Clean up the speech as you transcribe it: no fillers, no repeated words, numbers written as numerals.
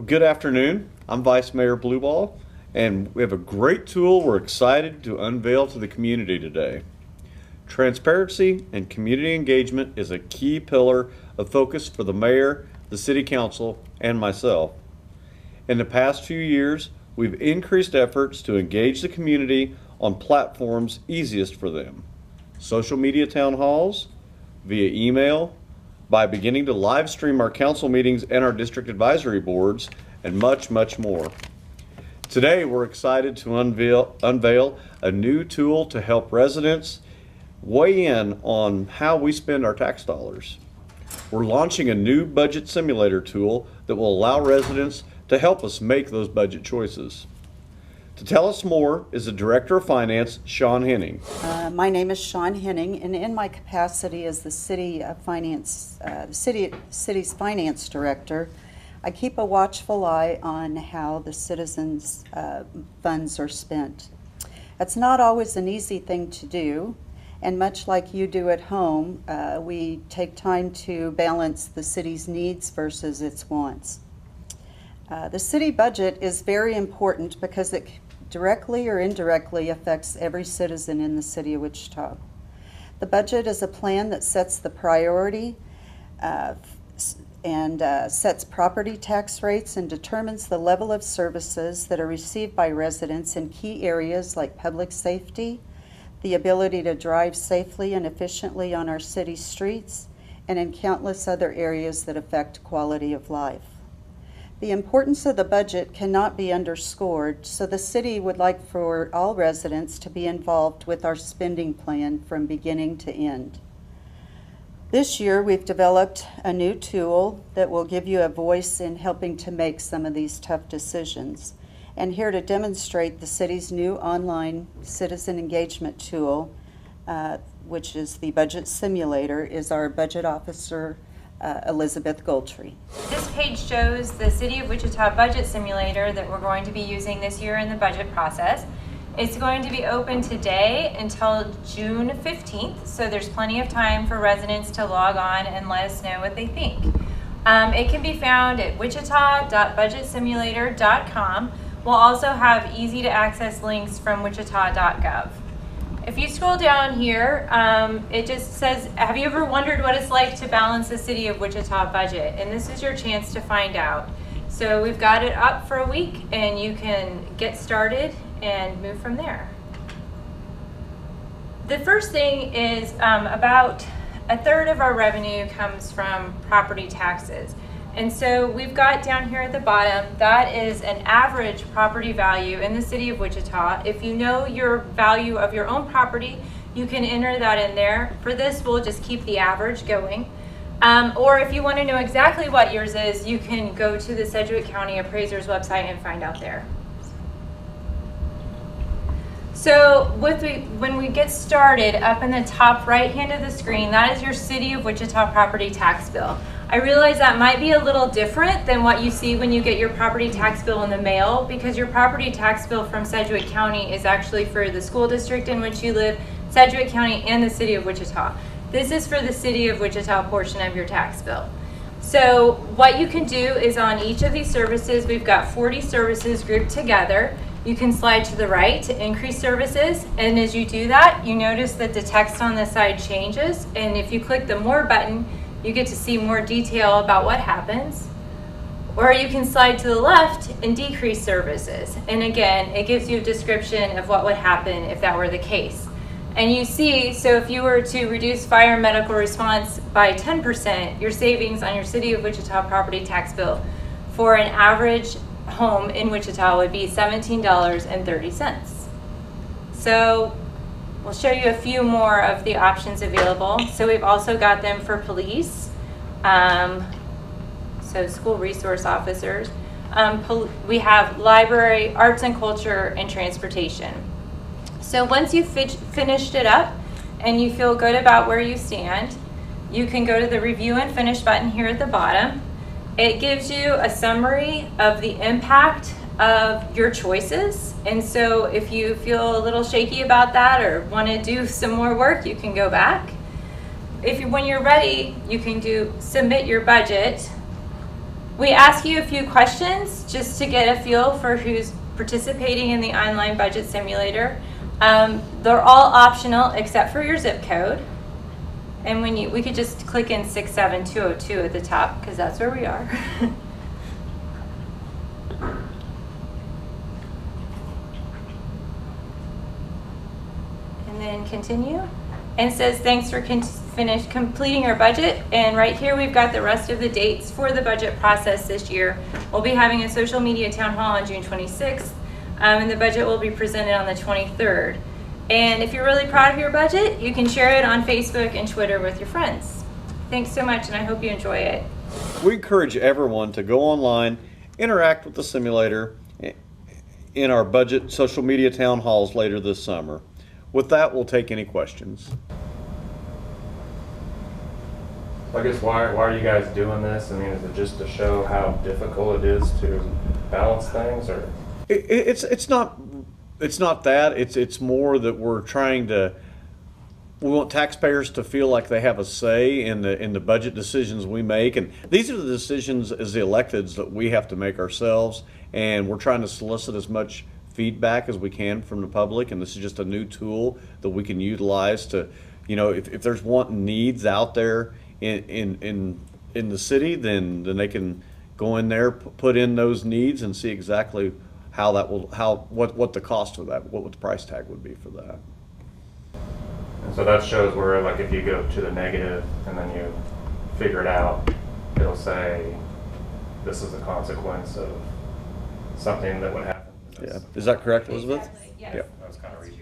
Well, good afternoon. I'm Vice Mayor Blueball, and we have a great tool we're excited to unveil to the community today. Transparency and community engagement is a key pillar of focus for the mayor, the city council, and myself. In the past few years, we've increased efforts to engage the community on platforms easiest for them. Social media town halls, via email, by beginning to live stream our council meetings and our district advisory boards, and much, much more. Today, we're excited to unveil a new tool to help residents weigh in on how we spend our tax dollars. We're launching a new budget simulator tool that will allow residents to help us make those budget choices. To tell us more is the Director of Finance, Sean Henning. My name is Sean Henning, and in my capacity as the city's finance director, I keep a watchful eye on how the citizens' funds are spent. It's not always an easy thing to do, and much like you do at home, we take time to balance the city's needs versus its wants. The city budget is very important because it directly or indirectly affects every citizen in the City of Wichita. The budget is a plan that sets the priority and sets property tax rates and determines the level of services that are received by residents in key areas like public safety, the ability to drive safely and efficiently on our city streets, and in countless other areas that affect quality of life. The importance of the budget cannot be underscored, so the city would like for all residents to be involved with our spending plan from beginning to end. This year, we've developed a new tool that will give you a voice in helping to make some of these tough decisions. And here to demonstrate the city's new online citizen engagement tool, which is the budget simulator, is our budget officer, Elizabeth Goldtree. This page shows the City of Wichita budget simulator that we're going to be using this year in the budget process. It's going to be open today until June 15th, so there's plenty of time for residents to log on and let us know what they think. It can be found at wichita.budgetsimulator.com. We'll also have easy to access links from wichita.gov. If you scroll down here, it just says, have you ever wondered what it's like to balance the City of Wichita budget? And this is your chance to find out. So we've got it up for a week and you can get started and move from there. The first thing is about a third of our revenue comes from property taxes. And so we've got down here at the bottom, that is an average property value in the City of Wichita. If you know your value of your own property, you can enter that in there. For this, we'll just keep the average going. Or if you want to know exactly what yours is, you can go to the Sedgwick County Appraiser's website and find out there. So when we get started, up in the top right hand of the screen, that is your City of Wichita property tax bill. I realize that might be a little different than what you see when you get your property tax bill in the mail, because your property tax bill from Sedgwick County is actually for the school district in which you live, Sedgwick County, and the City of Wichita. This is for the City of Wichita portion of your tax bill. So what you can do is on each of these services, we've got 40 services grouped together. You can slide to the right to increase services, and as you do that, you notice that the text on the side changes, and if you click the More button, you get to see more detail about what happens. Or you can slide to the left and decrease services, and again, it gives you a description of what would happen if that were the case. And you see, so if you were to reduce fire and medical response by 10%, your savings on your City of Wichita property tax bill for an average home in Wichita would be $17.30. So we'll show you a few more of the options available. So we've also got them for police, so school resource officers. We have library, arts and culture, and transportation. So once you've finished it up and you feel good about where you stand, you can go to the review and finish button here at the bottom. It gives you a summary of the impact of your choices. And so if you feel a little shaky about that or want to do some more work, you can go back. When you're ready, you can submit your budget, We ask you a few questions just to get a feel for who's participating in the online budget simulator. They're all optional except for your zip code. And we could just click in 67202 at the top because that's where we are. And then continue. And says thanks for completing your budget. And right here we've got the rest of the dates for the budget process this year. We'll be having a social media town hall on June 26th, and the budget will be presented on the 23rd. And if you're really proud of your budget, you can share it on Facebook and Twitter with your friends. Thanks so much, and I hope you enjoy it. We encourage everyone to go online, interact with the simulator in our budget social media town halls later this summer. With that, we'll take any questions. I guess why are you guys doing this? I mean, is it just to show how difficult it is to balance things, or? It's not that. It's more that we want taxpayers to feel like they have a say in the budget decisions we make, and these are the decisions as the electeds that we have to make ourselves, and we're trying to solicit as much feedback as we can from the public, and this is just a new tool that we can utilize to, if there's wanting needs out there in the city, then they can go in there, put in those needs, and see exactly what the cost of that, what the price tag would be for that. And so that shows where, like, if you go to the negative and then you figure it out, it'll say this is a consequence of something that would happen. Yeah, is that correct, Elizabeth? Exactly. Yes. Yeah. I was kind of reading